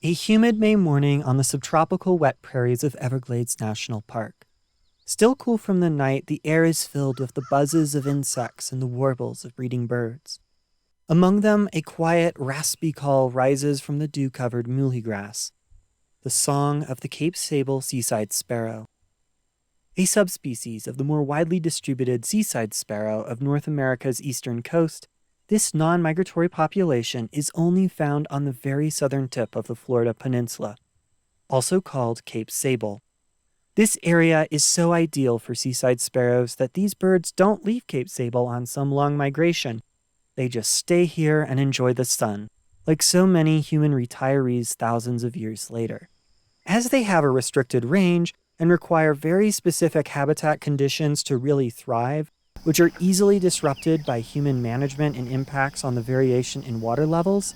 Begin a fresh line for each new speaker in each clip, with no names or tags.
A humid May morning on the subtropical wet prairies of Everglades National Park. Still cool from the night, the air is filled with the buzzes of insects and the warbles of breeding birds. Among them, a quiet, raspy call rises from the dew-covered muhly grass, the song of the Cape Sable Seaside Sparrow. A subspecies of the more widely distributed seaside sparrow of North America's eastern coast, this non-migratory population is only found on the very southern tip of the Florida peninsula, also called Cape Sable. This area is so ideal for seaside sparrows that these birds don't leave Cape Sable on some long migration. They just stay here and enjoy the sun, like so many human retirees thousands of years later. As they have a restricted range and require very specific habitat conditions to really thrive, which are easily disrupted by human management and impacts on the variation in water levels,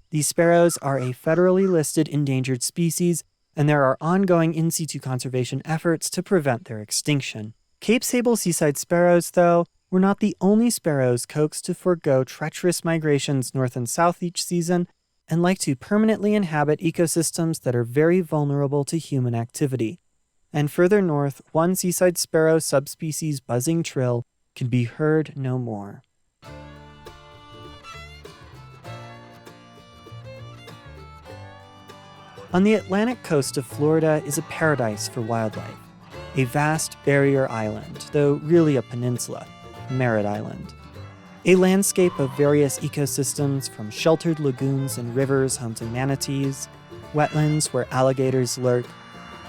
these sparrows are a federally listed endangered species, and there are ongoing in situ conservation efforts to prevent their extinction. Cape Sable seaside sparrows, though, were not the only sparrows coaxed to forego treacherous migrations north and south each season, and like to permanently inhabit ecosystems that are very vulnerable to human activity. And further north, one seaside sparrow subspecies' buzzing trill can be heard no more. On the Atlantic coast of Florida is a paradise for wildlife, a vast barrier island, though really a peninsula, Merritt Island. A landscape of various ecosystems from sheltered lagoons and rivers home to manatees, wetlands where alligators lurk,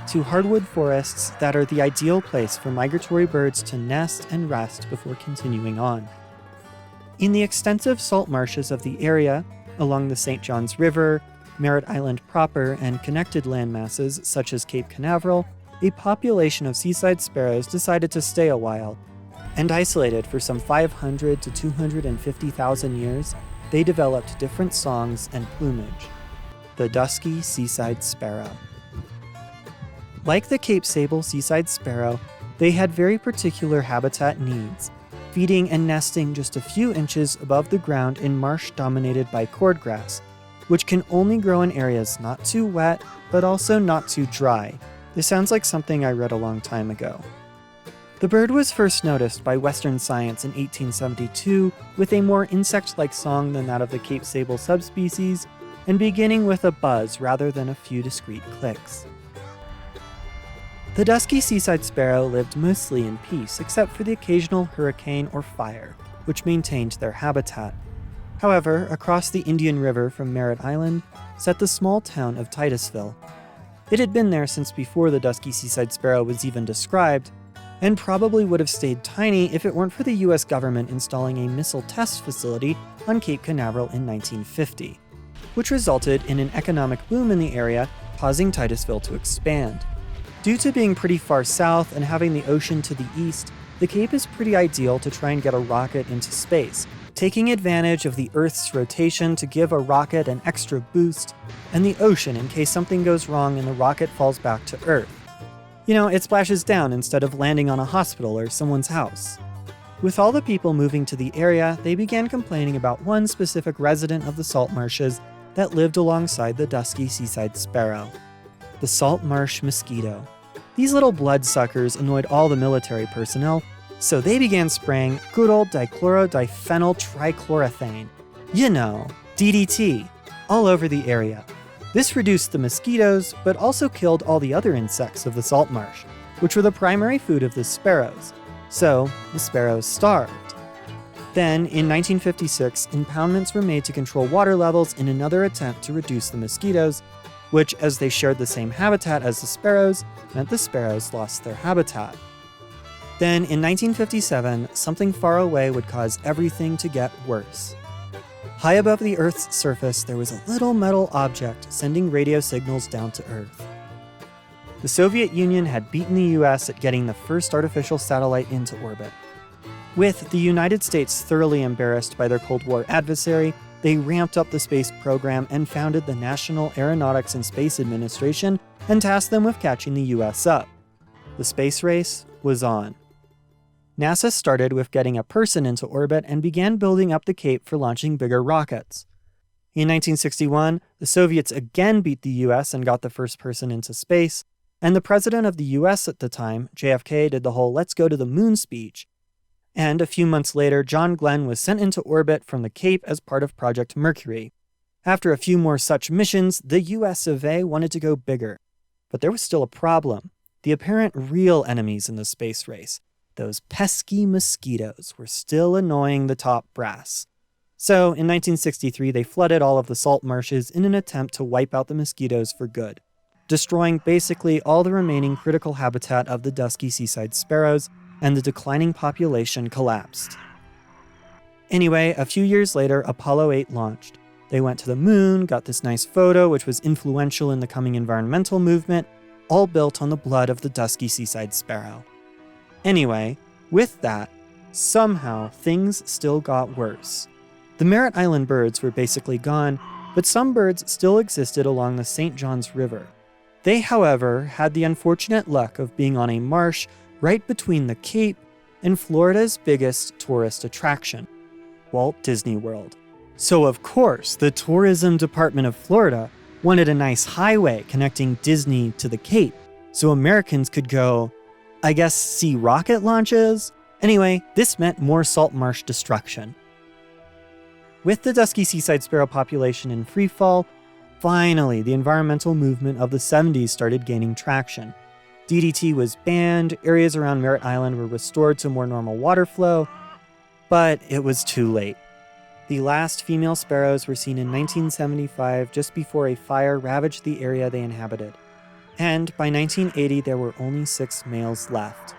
to hardwood forests that are the ideal place for migratory birds to nest and rest before continuing on. In the extensive salt marshes of the area, along the St. Johns River, Marrit Island proper, and connected landmasses such as Cape Canaveral, a population of seaside sparrows decided to stay a while, and isolated for some 500 to 250,000 years, they developed different songs and plumage. The Dusky Seaside Sparrow. Like the Cape Sable seaside sparrow, they had very particular habitat needs, feeding and nesting just a few inches above the ground in marsh dominated by cordgrass, which can only grow in areas not too wet, but also not too dry. This sounds like something I read a long time ago. The bird was first noticed by Western science in 1872 with a more insect-like song than that of the Cape Sable subspecies, and beginning with a buzz rather than a few discrete clicks. The Dusky Seaside Sparrow lived mostly in peace, except for the occasional hurricane or fire, which maintained their habitat. However, across the Indian River from Marrit Island sat the small town of Titusville. It had been there since before the Dusky Seaside Sparrow was even described, and probably would have stayed tiny if it weren't for the US government installing a missile test facility on Cape Canaveral in 1950, which resulted in an economic boom in the area, causing Titusville to expand. Due to being pretty far south and having the ocean to the east, the Cape is pretty ideal to try and get a rocket into space, taking advantage of the Earth's rotation to give a rocket an extra boost, and the ocean in case something goes wrong and the rocket falls back to Earth. You know, it splashes down instead of landing on a hospital or someone's house. With all the people moving to the area, they began complaining about one specific resident of the salt marshes that lived alongside the Dusky Seaside Sparrow: the salt marsh mosquito. These little bloodsuckers annoyed all the military personnel, so they began spraying good old dichlorodiphenyl trichloroethane, you know, DDT, all over the area. This reduced the mosquitoes, but also killed all the other insects of the salt marsh, which were the primary food of the sparrows. So, the sparrows starved. Then, in 1956, impoundments were made to control water levels in another attempt to reduce the mosquitoes, which, as they shared the same habitat as the sparrows, meant the sparrows lost their habitat. Then, in 1957, something far away would cause everything to get worse. High above the Earth's surface, there was a little metal object sending radio signals down to Earth. The Soviet Union had beaten the US at getting the first artificial satellite into orbit. With the United States thoroughly embarrassed by their Cold War adversary, they ramped up the space program and founded the National Aeronautics and Space Administration and tasked them with catching the US up. The space race was on. NASA started with getting a person into orbit and began building up the Cape for launching bigger rockets. In 1961, the Soviets again beat the US and got the first person into space, and the president of the US at the time, JFK, did the whole "let's go to the moon" speech. And a few months later, John Glenn was sent into orbit from the Cape as part of Project Mercury. After a few more such missions, the US of A wanted to go bigger. But there was still a problem. The apparent real enemies in the space race, those pesky mosquitoes, were still annoying the top brass. So, in 1963, they flooded all of the salt marshes in an attempt to wipe out the mosquitoes for good, destroying basically all the remaining critical habitat of the Dusky Seaside Sparrows, and the declining population collapsed. Anyway, a few years later, Apollo 8 launched. They went to the moon, got this nice photo, which was influential in the coming environmental movement, all built on the blood of the Dusky Seaside Sparrow. Anyway, with that, somehow things still got worse. The Merritt Island birds were basically gone, but some birds still existed along the St. Johns River. They, however, had the unfortunate luck of being on a marsh right between the Cape and Florida's biggest tourist attraction, Walt Disney World. So of course, the tourism department of Florida wanted a nice highway connecting Disney to the Cape, so Americans could go, I guess, see rocket launches? Anyway, this meant more salt marsh destruction. With the Dusky Seaside Sparrow population in freefall, finally the environmental movement of the 70s started gaining traction. DDT was banned, areas around Marrit Island were restored to more normal water flow, but it was too late. The last female sparrows were seen in 1975, just before a fire ravaged the area they inhabited. And by 1980, there were only 6 males left.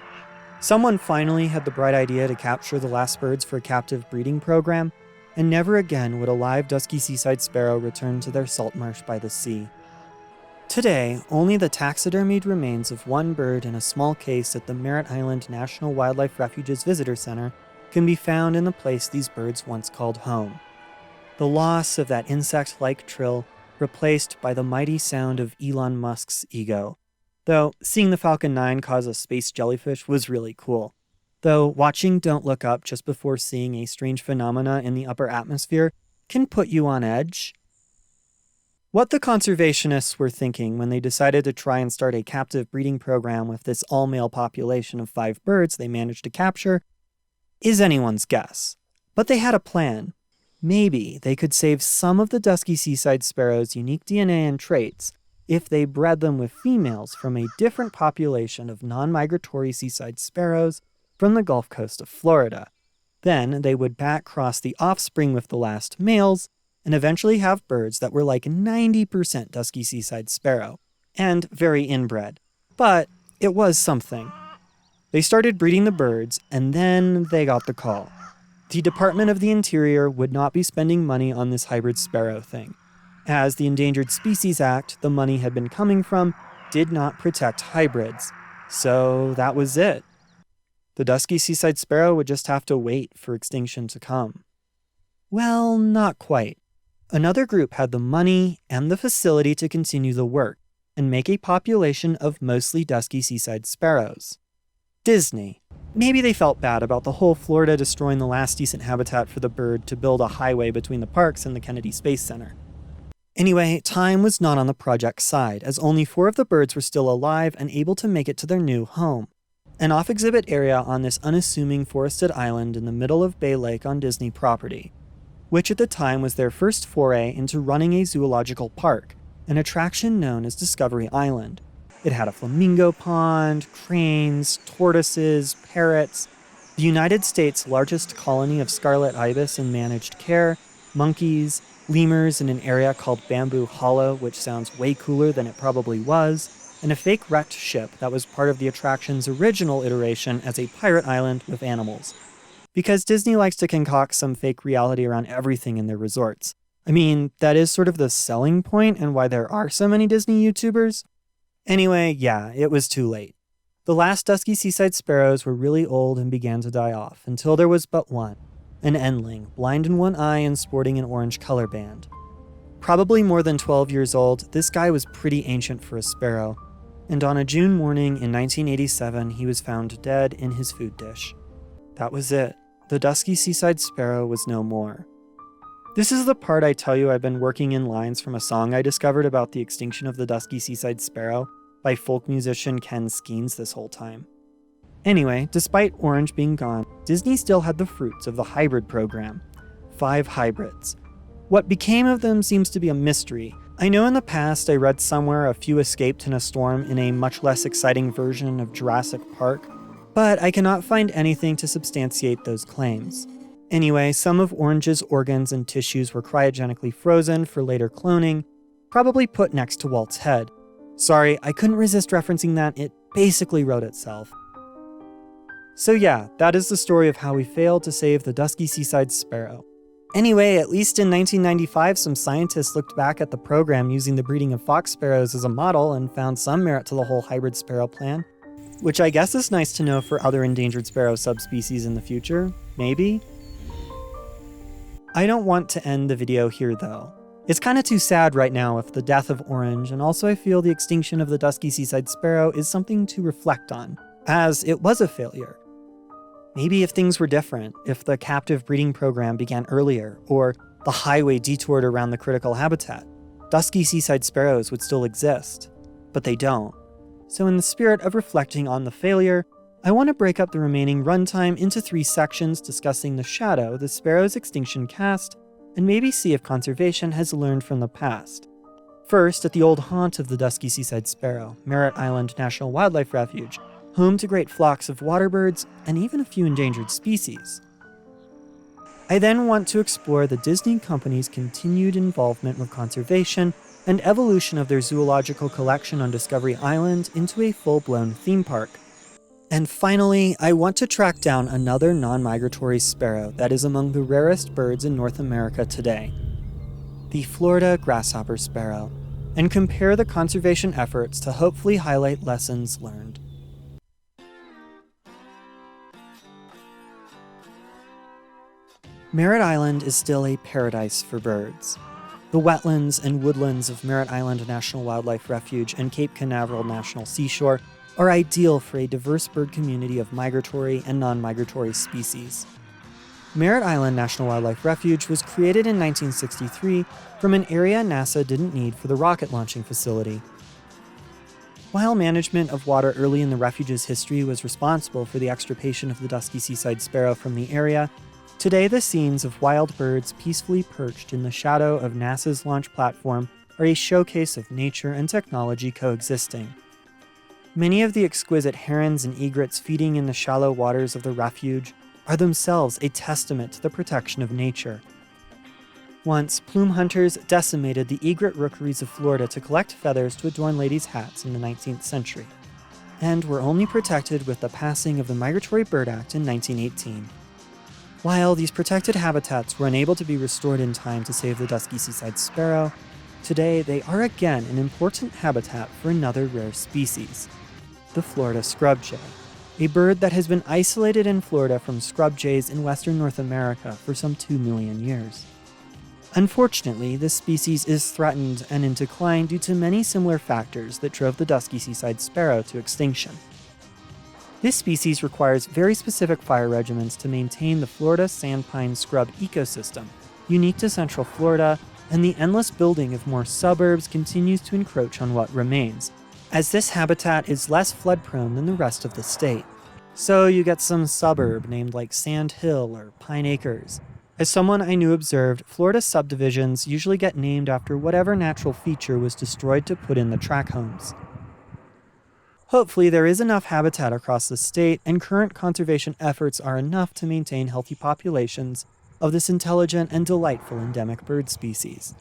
Someone finally had the bright idea to capture the last birds for a captive breeding program, and never again would a live Dusky Seaside Sparrow return to their salt marsh by the sea. Today, only the taxidermied remains of one bird in a small case at the Merritt Island National Wildlife Refuge's Visitor Center can be found in the place these birds once called home. The loss of that insect-like trill replaced by the mighty sound of Elon Musk's ego. Though seeing the Falcon 9 cause a space jellyfish was really cool. Though watching Don't Look Up just before seeing a strange phenomena in the upper atmosphere can put you on edge. What the conservationists were thinking when they decided to try and start a captive breeding program with this all-male population of 5 birds they managed to capture is anyone's guess. But they had a plan. Maybe they could save some of the Dusky Seaside Sparrow's unique DNA and traits if they bred them with females from a different population of non-migratory seaside sparrows from the Gulf Coast of Florida. Then they would back-cross the offspring with the last males and eventually have birds that were like 90% Dusky Seaside Sparrow, and very inbred. But it was something. They started breeding the birds, and then they got the call. The Department of the Interior would not be spending money on this hybrid sparrow thing, as the Endangered Species Act the money had been coming from did not protect hybrids. So that was it. The Dusky Seaside Sparrow would just have to wait for extinction to come. Well, not quite. Another group had the money and the facility to continue the work and make a population of mostly Dusky Seaside Sparrows. Disney. Maybe they felt bad about the whole Florida destroying the last decent habitat for the bird to build a highway between the parks and the Kennedy Space Center. Anyway, time was not on the project's side, as only 4 of the birds were still alive and able to make it to their new home, an off-exhibit area on this unassuming forested island in the middle of Bay Lake on Disney property, which at the time was their first foray into running a zoological park, an attraction known as Discovery Island. It had a flamingo pond, cranes, tortoises, parrots, the United States' largest colony of scarlet ibis in managed care, monkeys, lemurs in an area called Bamboo Hollow, which sounds way cooler than it probably was, and a fake wrecked ship that was part of the attraction's original iteration as a pirate island with animals. Because Disney likes to concoct some fake reality around everything in their resorts. I mean, that is sort of the selling point and why there are so many Disney YouTubers. Anyway, yeah, it was too late. The last Dusky Seaside Sparrows were really old and began to die off, until there was but one, an endling, blind in one eye and sporting an orange color band. Probably more than 12 years old, this guy was pretty ancient for a sparrow, and on a June morning in 1987, he was found dead in his food dish. That was it. The Dusky Seaside Sparrow was no more. This is the part I tell you I've been working in lines from a song I discovered about the extinction of the Dusky Seaside Sparrow by folk musician Ken Skeens this whole time. Anyway, despite orange being gone, Disney still had the fruits of the hybrid program. 5 hybrids. What became of them seems to be a mystery. I know in the past I read somewhere a few escaped in a storm in a much less exciting version of Jurassic Park, but I cannot find anything to substantiate those claims. Anyway, some of Orange's organs and tissues were cryogenically frozen for later cloning, probably put next to Walt's head. Sorry, I couldn't resist referencing that, it basically wrote itself. So yeah, that is the story of how we failed to save the Dusky Seaside Sparrow. Anyway, at least in 1995, some scientists looked back at the program using the breeding of fox sparrows as a model and found some merit to the whole hybrid sparrow plan, which I guess is nice to know for other endangered sparrow subspecies in the future, maybe? I don't want to end the video here though. It's kinda too sad right now with the death of Orange, and also I feel the extinction of the Dusky Seaside Sparrow is something to reflect on, as it was a failure. Maybe if things were different, if the captive breeding program began earlier, or the highway detoured around the critical habitat, Dusky Seaside Sparrows would still exist. But they don't. So in the spirit of reflecting on the failure, I want to break up the remaining runtime into 3 sections discussing the shadow the sparrow's extinction cast, and maybe see if conservation has learned from the past. First, at the old haunt of the Dusky Seaside Sparrow, Merritt Island National Wildlife Refuge, home to great flocks of waterbirds and even a few endangered species. I then want to explore the Disney Company's continued involvement with conservation and evolution of their zoological collection on Discovery Island into a full-blown theme park. And finally, I want to track down another non-migratory sparrow that is among the rarest birds in North America today, the Florida Grasshopper Sparrow, and compare the conservation efforts to hopefully highlight lessons learned. Marrit Island is still a paradise for birds. The wetlands and woodlands of Merritt Island National Wildlife Refuge and Cape Canaveral National Seashore are ideal for a diverse bird community of migratory and non-migratory species. Merritt Island National Wildlife Refuge was created in 1963 from an area NASA didn't need for the rocket launching facility. While management of water early in the refuge's history was responsible for the extirpation of the Dusky Seaside Sparrow from the area, today the scenes of wild birds peacefully perched in the shadow of NASA's launch platform are a showcase of nature and technology coexisting. Many of the exquisite herons and egrets feeding in the shallow waters of the refuge are themselves a testament to the protection of nature. Once, plume hunters decimated the egret rookeries of Florida to collect feathers to adorn ladies' hats in the 19th century, and were only protected with the passing of the Migratory Bird Act in 1918. While these protected habitats were unable to be restored in time to save the Dusky Seaside Sparrow, today they are again an important habitat for another rare species, the Florida scrub jay, a bird that has been isolated in Florida from scrub jays in western North America for some 2 million years. Unfortunately, this species is threatened and in decline due to many similar factors that drove the Dusky Seaside Sparrow to extinction. This species requires very specific fire regimens to maintain the Florida sandpine scrub ecosystem, unique to Central Florida, and the endless building of more suburbs continues to encroach on what remains, as this habitat is less flood-prone than the rest of the state. So you get some suburb named like Sand Hill or Pine Acres. As someone I knew observed, Florida subdivisions usually get named after whatever natural feature was destroyed to put in the track homes. Hopefully there is enough habitat across the state and current conservation efforts are enough to maintain healthy populations of this intelligent and delightful endemic bird species.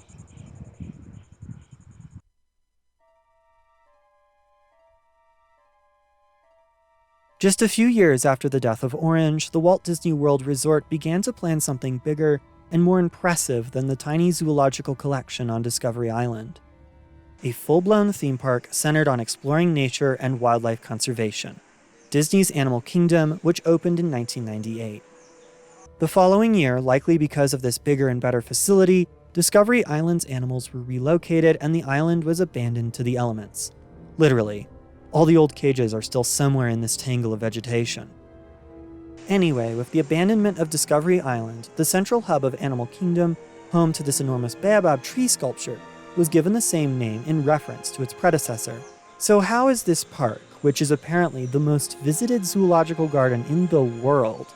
Just a few years after the death of Orange, the Walt Disney World Resort began to plan something bigger and more impressive than the tiny zoological collection on Discovery Island. A full-blown theme park centered on exploring nature and wildlife conservation, Disney's Animal Kingdom, which opened in 1998. The following year, likely because of this bigger and better facility, Discovery Island's animals were relocated and the island was abandoned to the elements. Literally. All the old cages are still somewhere in this tangle of vegetation. Anyway, with the abandonment of Discovery Island, the central hub of Animal Kingdom home to this enormous baobab tree sculpture, was given the same name in reference to its predecessor. So how is this park, which is apparently the most visited zoological garden in the world,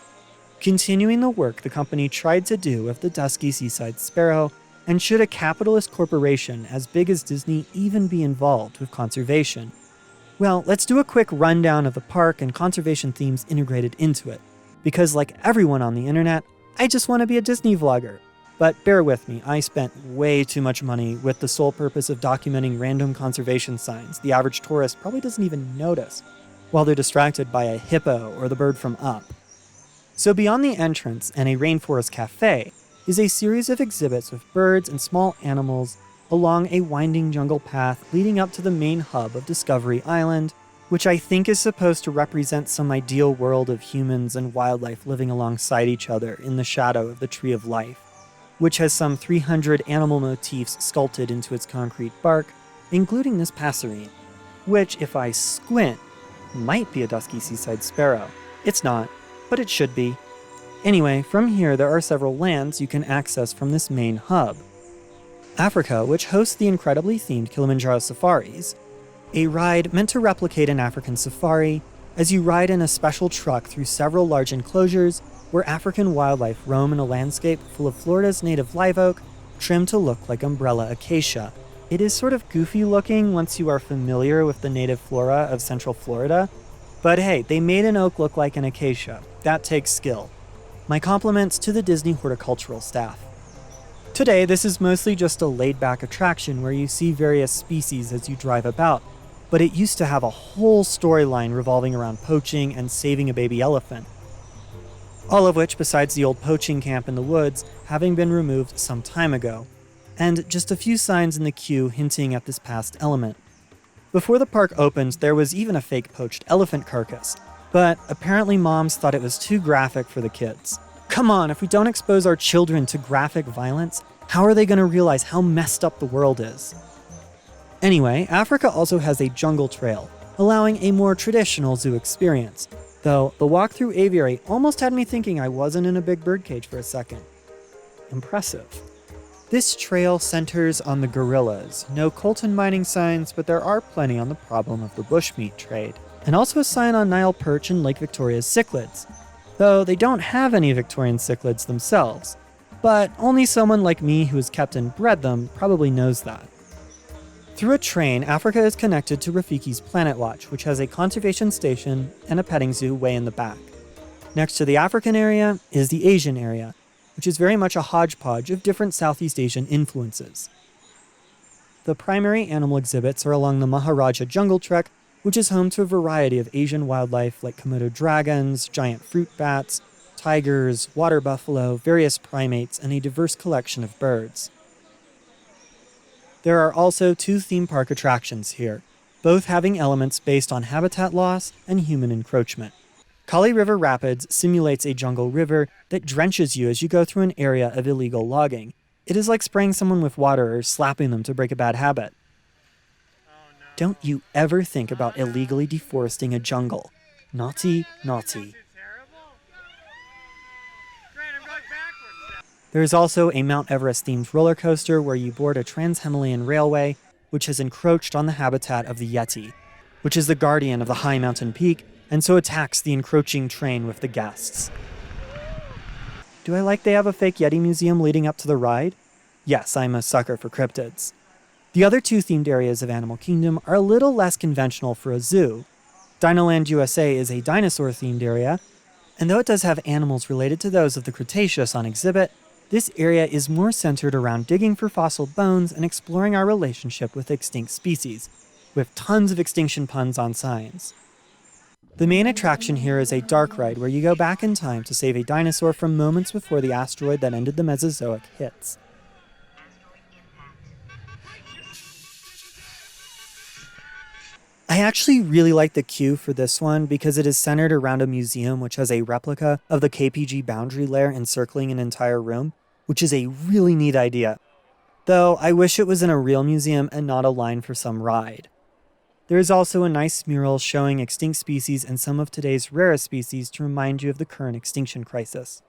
continuing the work the company tried to do with the Dusky Seaside Sparrow, and should a capitalist corporation as big as Disney even be involved with conservation? Well, let's do a quick rundown of the park and conservation themes integrated into it, because like everyone on the internet, I just want to be a Disney vlogger. But bear with me, I spent way too much money with the sole purpose of documenting random conservation signs the average tourist probably doesn't even notice, while they're distracted by a hippo or the bird from Up. So beyond the entrance and a rainforest cafe is a series of exhibits with birds and small animals along a winding jungle path leading up to the main hub of Discovery Island, which I think is supposed to represent some ideal world of humans and wildlife living alongside each other in the shadow of the Tree of Life, which has some 300 animal motifs sculpted into its concrete bark, including this passerine, which, if I squint, might be a Dusky Seaside Sparrow. It's not, but it should be. Anyway, from here there are several lands you can access from this main hub. Africa, which hosts the incredibly themed Kilimanjaro Safaris, a ride meant to replicate an African safari as you ride in a special truck through several large enclosures where African wildlife roam in a landscape full of Florida's native live oak, trimmed to look like umbrella acacia. It is sort of goofy looking once you are familiar with the native flora of Central Florida, but hey, they made an oak look like an acacia. That takes skill. My compliments to the Disney horticultural staff. Today, this is mostly just a laid-back attraction where you see various species as you drive about, but it used to have a whole storyline revolving around poaching and saving a baby elephant. All of which, besides the old poaching camp in the woods, having been removed some time ago, and just a few signs in the queue hinting at this past element. Before the park opened, there was even a fake poached elephant carcass, but apparently moms thought it was too graphic for the kids. Come on, if we don't expose our children to graphic violence, how are they going to realize how messed up the world is? Anyway, Africa also has a jungle trail, allowing a more traditional zoo experience, though the walk through aviary almost had me thinking I wasn't in a big birdcage for a second. Impressive. This trail centers on the gorillas. No coltan mining signs, but there are plenty on the problem of the bushmeat trade. And also a sign on Nile perch and Lake Victoria's cichlids, though they don't have any Victorian cichlids themselves. But only someone like me who has kept and bred them probably knows that. Through a train, Africa is connected to Rafiki's Planet Watch, which has a conservation station and a petting zoo way in the back. Next to the African area is the Asian area, which is very much a hodgepodge of different Southeast Asian influences. The primary animal exhibits are along the Maharaja Jungle Trek, which is home to a variety of Asian wildlife like Komodo dragons, giant fruit bats, tigers, water buffalo, various primates, and a diverse collection of birds. There are also two theme park attractions here, both having elements based on habitat loss and human encroachment. Kali River Rapids simulates a jungle river that drenches you as you go through an area of illegal logging. It is like spraying someone with water or slapping them to break a bad habit. Don't you ever think about illegally deforesting a jungle. Naughty, naughty. There is also a Mount Everest-themed roller coaster where you board a Trans-Himalayan railway, which has encroached on the habitat of the Yeti, which is the guardian of the high mountain peak, and so attacks the encroaching train with the guests. Do I like they have a fake Yeti museum leading up to the ride? Yes, I'm a sucker for cryptids. The other two themed areas of Animal Kingdom are a little less conventional for a zoo. Dinoland USA is a dinosaur-themed area, and though it does have animals related to those of the Cretaceous on exhibit, this area is more centered around digging for fossil bones and exploring our relationship with extinct species, with tons of extinction puns on signs. The main attraction here is a dark ride where you go back in time to save a dinosaur from moments before the asteroid that ended the Mesozoic hits. I actually really like the queue for this one because it is centered around a museum which has a replica of the KPG boundary layer encircling an entire room, which is a really neat idea. Though I wish it was in a real museum and not a line for some ride. There is also a nice mural showing extinct species and some of today's rarest species to remind you of the current extinction crisis.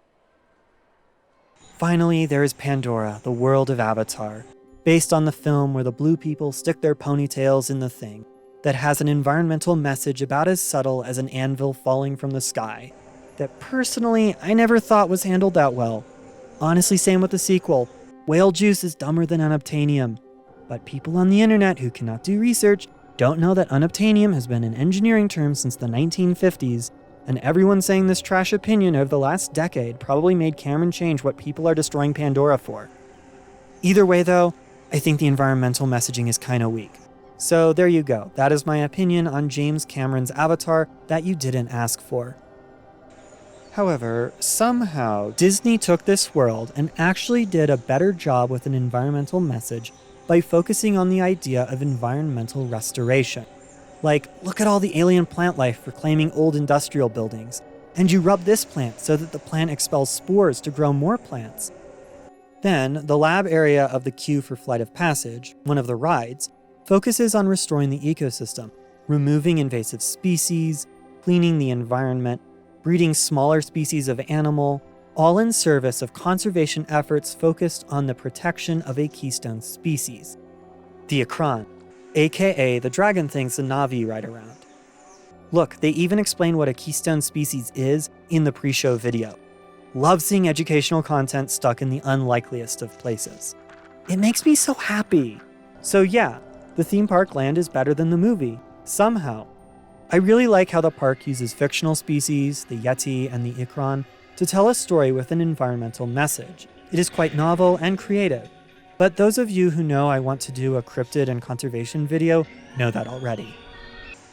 Finally, there is Pandora, the world of Avatar, based on the film where the blue people stick their ponytails in the thing, that has an environmental message about as subtle as an anvil falling from the sky, that personally I never thought was handled that well. Honestly, same with the sequel. Whale juice is dumber than unobtainium. But people on the internet who cannot do research don't know that unobtainium has been an engineering term since the 1950s, and everyone saying this trash opinion over the last decade probably made Cameron change what people are destroying Pandora for. Either way though, I think the environmental messaging is kinda weak. So there you go, that is my opinion on James Cameron's Avatar that you didn't ask for. However, somehow Disney took this world and actually did a better job with an environmental message by focusing on the idea of environmental restoration. Like, look at all the alien plant life reclaiming old industrial buildings, and you rub this plant so that the plant expels spores to grow more plants. Then, the lab area of the Queue for Flight of Passage, one of the rides, focuses on restoring the ecosystem, removing invasive species, cleaning the environment, breeding smaller species of animal, all in service of conservation efforts focused on the protection of a keystone species, the Ikran, aka the dragon things the Na'vi ride around. Look, they even explain what a keystone species is in the pre-show video. Love seeing educational content stuck in the unlikeliest of places. It makes me so happy. So yeah, the theme park land is better than the movie, somehow. I really like how the park uses fictional species, the Yeti and the Ikran, to tell a story with an environmental message. It is quite novel and creative. But those of you who know I want to do a cryptid and conservation video know that already.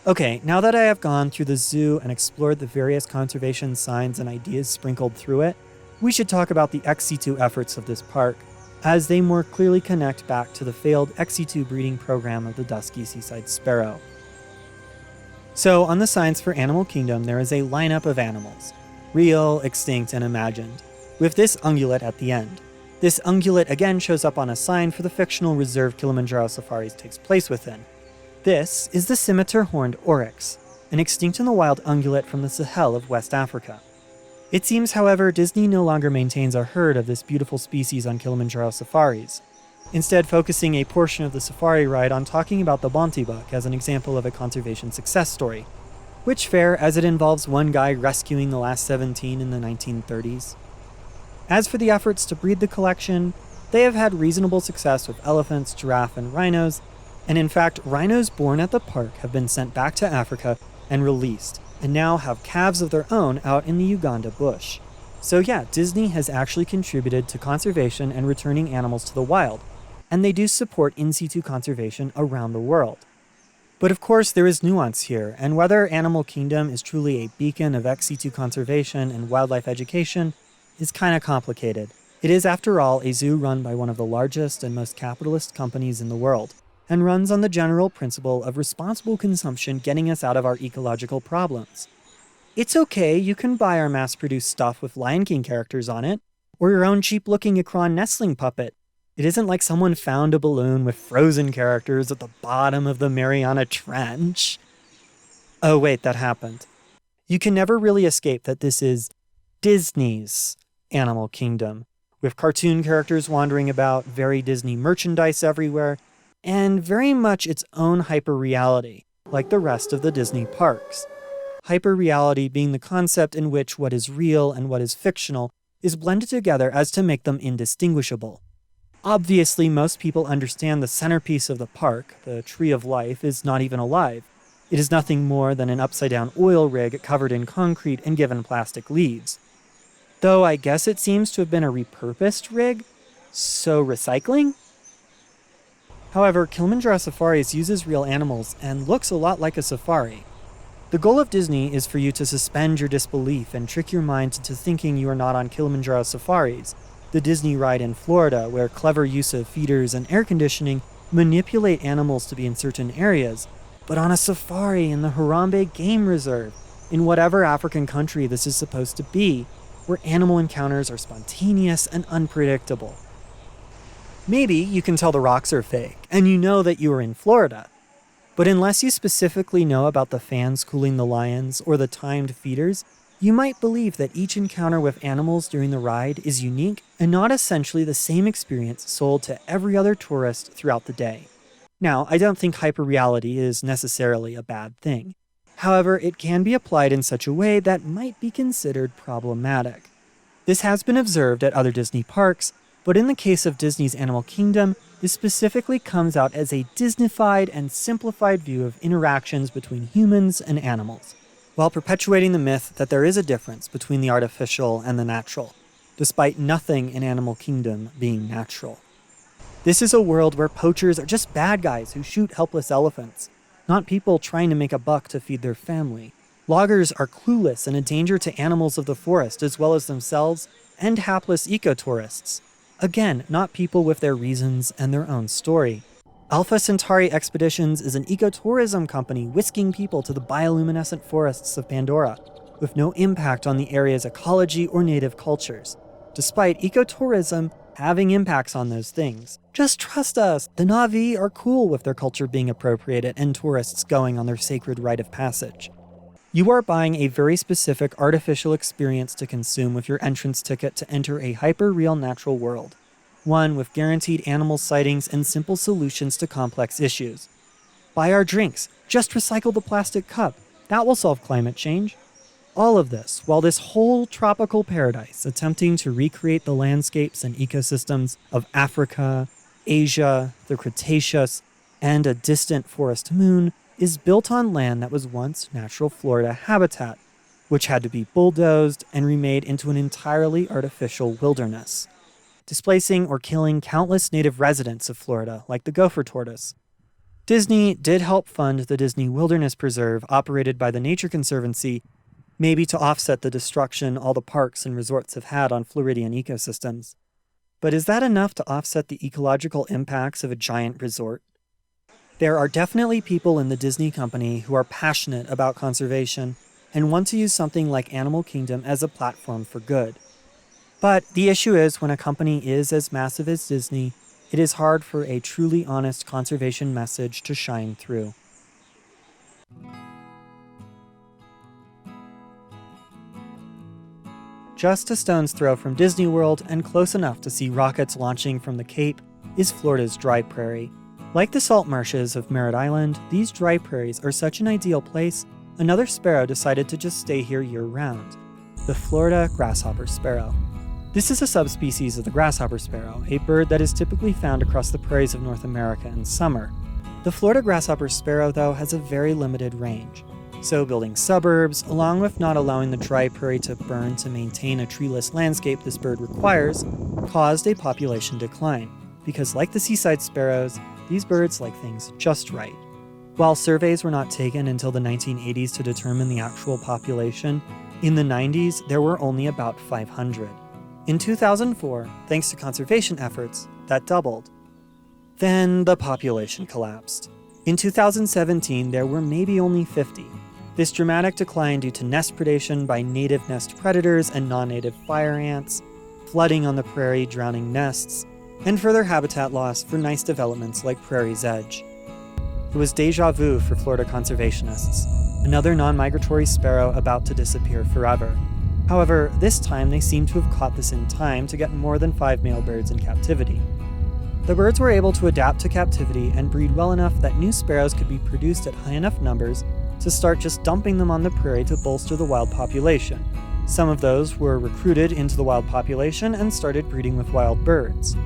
Okay, now that I have gone through the zoo and explored the various conservation signs and ideas sprinkled through it, we should talk about the XC2 efforts of this park, as they more clearly connect back to the failed XC2 breeding program of the Dusky Seaside Sparrow. So on the signs for Animal Kingdom, there is a lineup of animals, real, extinct, and imagined, with this ungulate at the end. This ungulate again shows up on a sign for the fictional reserve Kilimanjaro Safaris takes place within. This is the scimitar-horned oryx, an extinct in the wild ungulate from the Sahel of West Africa. It seems, however, Disney no longer maintains a herd of this beautiful species on Kilimanjaro Safaris, instead focusing a portion of the safari ride on talking about the Bonte buck as an example of a conservation success story, which fair as it involves one guy rescuing the last 17 in the 1930s. As for the efforts to breed the collection, they have had reasonable success with elephants, giraffe, and rhinos, and in fact, rhinos born at the park have been sent back to Africa and released, and now have calves of their own out in the Uganda bush. So yeah, Disney has actually contributed to conservation and returning animals to the wild, and they do support in situ conservation around the world. But of course, there is nuance here, and whether Animal Kingdom is truly a beacon of ex-situ conservation and wildlife education is kind of complicated. It is, after all, a zoo run by one of the largest and most capitalist companies in the world, and runs on the general principle of responsible consumption getting us out of our ecological problems. It's okay, you can buy our mass-produced stuff with Lion King characters on it, or your own cheap-looking Ikran nestling puppet. It isn't like someone found a balloon with Frozen characters at the bottom of the Mariana Trench. Oh wait, that happened. You can never really escape that this is Disney's Animal Kingdom, with cartoon characters wandering about, very Disney merchandise everywhere, and very much its own hyper-reality, like the rest of the Disney parks. Hyper-reality being the concept in which what is real and what is fictional is blended together as to make them indistinguishable. Obviously, most people understand the centerpiece of the park, the Tree of Life, is not even alive. It is nothing more than an upside-down oil rig covered in concrete and given plastic leaves. Though I guess it seems to have been a repurposed rig, so recycling? However, Kilimanjaro Safaris uses real animals and looks a lot like a safari. The goal of Disney is for you to suspend your disbelief and trick your mind into thinking you are not on Kilimanjaro Safaris, the Disney ride in Florida, where clever use of feeders and air conditioning manipulate animals to be in certain areas, but on a safari in the Harambe Game Reserve, in whatever African country this is supposed to be, where animal encounters are spontaneous and unpredictable. Maybe you can tell the rocks are fake, and you know that you are in Florida, but unless you specifically know about the fans cooling the lions or the timed feeders, You might believe that each encounter with animals during the ride is unique and not essentially the same experience sold to every other tourist throughout the day. Now, I don't think hyperreality is necessarily a bad thing. However, it can be applied in such a way that might be considered problematic. This has been observed at other Disney parks, but in the case of Disney's Animal Kingdom, this specifically comes out as a Disneyfied and simplified view of interactions between humans and animals, while perpetuating the myth that there is a difference between the artificial and the natural, despite nothing in Animal Kingdom being natural. This is a world where poachers are just bad guys who shoot helpless elephants, not people trying to make a buck to feed their family. Loggers are clueless and a danger to animals of the forest as well as themselves and hapless ecotourists. Again, not people with their reasons and their own story. Alpha Centauri Expeditions is an ecotourism company whisking people to the bioluminescent forests of Pandora, with no impact on the area's ecology or native cultures, despite ecotourism having impacts on those things. Just trust us, the Na'vi are cool with their culture being appropriated and tourists going on their sacred rite of passage. You are buying a very specific artificial experience to consume with your entrance ticket to enter a hyper-real natural world, one with guaranteed animal sightings and simple solutions to complex issues. Buy our drinks, just recycle the plastic cup, that will solve climate change. All of this, while this whole tropical paradise attempting to recreate the landscapes and ecosystems of Africa, Asia, the Cretaceous, and a distant forest moon, is built on land that was once natural Florida habitat, which had to be bulldozed and remade into an entirely artificial wilderness, displacing or killing countless native residents of Florida, like the gopher tortoise. Disney did help fund the Disney Wilderness Preserve operated by the Nature Conservancy, maybe to offset the destruction all the parks and resorts have had on Floridian ecosystems. But is that enough to offset the ecological impacts of a giant resort? There are definitely people in the Disney Company who are passionate about conservation and want to use something like Animal Kingdom as a platform for good. But the issue is, when a company is as massive as Disney, it is hard for a truly honest conservation message to shine through. Just a stone's throw from Disney World and close enough to see rockets launching from the Cape is Florida's dry prairie. Like the salt marshes of Merritt Island, these dry prairies are such an ideal place, another sparrow decided to just stay here year-round, the Florida Grasshopper Sparrow. This is a subspecies of the grasshopper sparrow, a bird that is typically found across the prairies of North America in summer. The Florida Grasshopper Sparrow, though, has a very limited range, so building suburbs, along with not allowing the dry prairie to burn to maintain a treeless landscape this bird requires, caused a population decline, because like the seaside sparrows, these birds like things just right. While surveys were not taken until the 1980s to determine the actual population, in the 90s there were only about 500. In 2004, thanks to conservation efforts, that doubled. Then the population collapsed. In 2017, there were maybe only 50. This dramatic decline due to nest predation by native nest predators and non-native fire ants, flooding on the prairie drowning nests, and further habitat loss for nice developments like Prairie's Edge. It was déjà vu for Florida conservationists, another non-migratory sparrow about to disappear forever. However, this time they seem to have caught this in time to get more than 5 male birds in captivity. The birds were able to adapt to captivity and breed well enough that new sparrows could be produced at high enough numbers to start just dumping them on the prairie to bolster the wild population. Some of those were recruited into the wild population and started breeding with wild birds.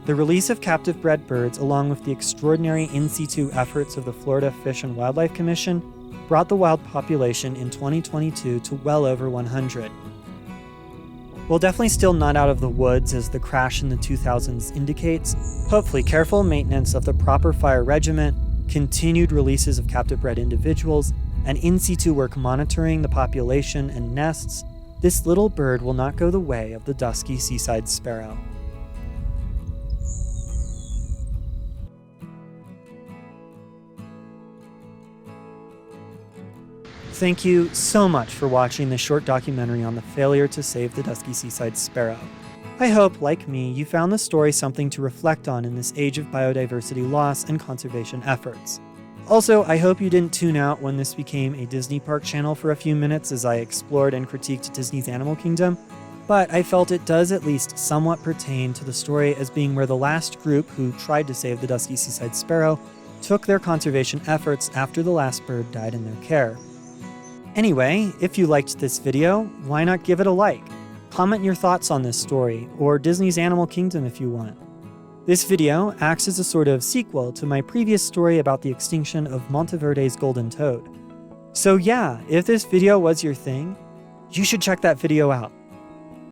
The release of captive bred birds, along with the extraordinary in situ efforts of the Florida Fish and Wildlife Commission, brought the wild population in 2022 to well over 100. While definitely still not out of the woods as the crash in the 2000s indicates, hopefully careful maintenance of the proper fire regiment, continued releases of captive bred individuals, and in situ work monitoring the population and nests, this little bird will not go the way of the Dusky Seaside Sparrow. Thank you so much for watching this short documentary on the failure to save the Dusky Seaside Sparrow. I hope, like me, you found the story something to reflect on in this age of biodiversity loss and conservation efforts. Also, I hope you didn't tune out when this became a Disney Park channel for a few minutes as I explored and critiqued Disney's Animal Kingdom, but I felt it does at least somewhat pertain to the story as being where the last group who tried to save the Dusky Seaside Sparrow took their conservation efforts after the last bird died in their care. Anyway, if you liked this video, why not give it a like? Comment your thoughts on this story, or Disney's Animal Kingdom if you want. This video acts as a sort of sequel to my previous story about the extinction of Monteverde's golden toad. So yeah, if this video was your thing, you should check that video out.